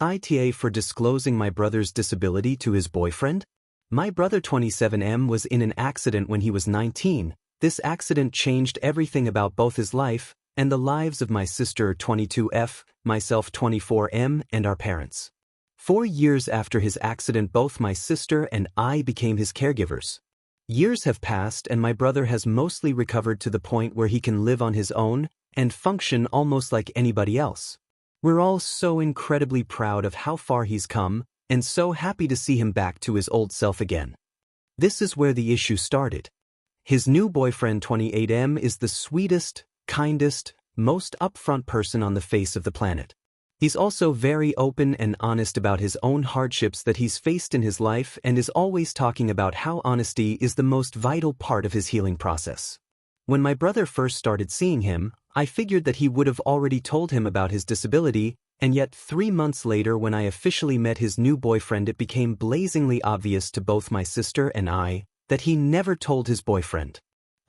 AITA for disclosing my brother's disability to his boyfriend? My brother 27M was in an accident when he was 19. This accident changed everything about both his life and the lives of my sister 22F, myself 24M, and our parents. 4 years after his accident, both my sister and I became his caregivers. Years have passed and my brother has mostly recovered to the point where he can live on his own and function almost like anybody else. We're all so incredibly proud of how far he's come and so happy to see him back to his old self again. This is where the issue started. His new boyfriend 28M is the sweetest, kindest, most upfront person on the face of the planet. He's also very open and honest about his own hardships that he's faced in his life and is always talking about how honesty is the most vital part of his healing process. When my brother first started seeing him, I figured that he would have already told him about his disability, and yet 3 months later when I officially met his new boyfriend, it became blazingly obvious to both my sister and I that he never told his boyfriend.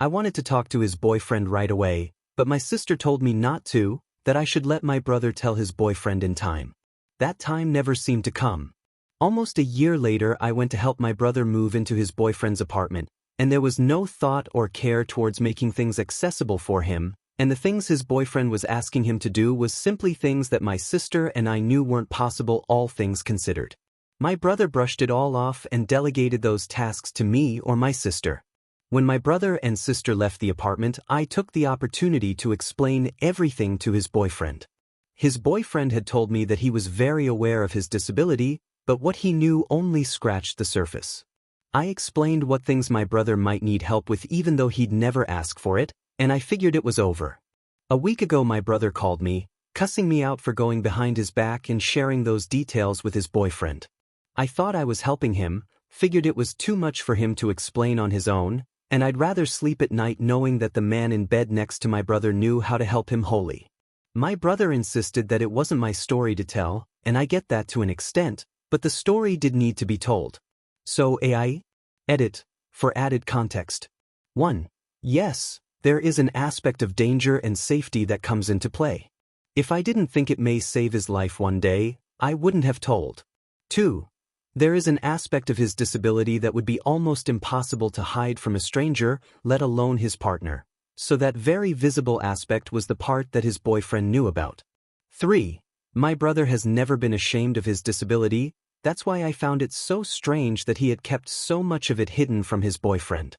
I wanted to talk to his boyfriend right away, but my sister told me not to, that I should let my brother tell his boyfriend in time. That time never seemed to come. Almost a year later, I went to help my brother move into his boyfriend's apartment, and there was no thought or care towards making things accessible for him, and the things his boyfriend was asking him to do was simply things that my sister and I knew weren't possible, all things considered. My brother brushed it all off and delegated those tasks to me or my sister. When my brother and sister left the apartment, I took the opportunity to explain everything to his boyfriend. His boyfriend had told me that he was very aware of his disability, but what he knew only scratched the surface. I explained what things my brother might need help with even though he'd never ask for it, and I figured it was over. A week ago my brother called me, cussing me out for going behind his back and sharing those details with his boyfriend. I thought I was helping him, figured it was too much for him to explain on his own, and I'd rather sleep at night knowing that the man in bed next to my brother knew how to help him wholly. My brother insisted that it wasn't my story to tell, and I get that to an extent, but the story did need to be told. So AI? Edit. For added context. 1. Yes, there is an aspect of danger and safety that comes into play. If I didn't think it may save his life one day, I wouldn't have told. 2. There is an aspect of his disability that would be almost impossible to hide from a stranger, let alone his partner. So that very visible aspect was the part that his boyfriend knew about. 3. My brother has never been ashamed of his disability. That's why I found it so strange that he had kept so much of it hidden from his boyfriend.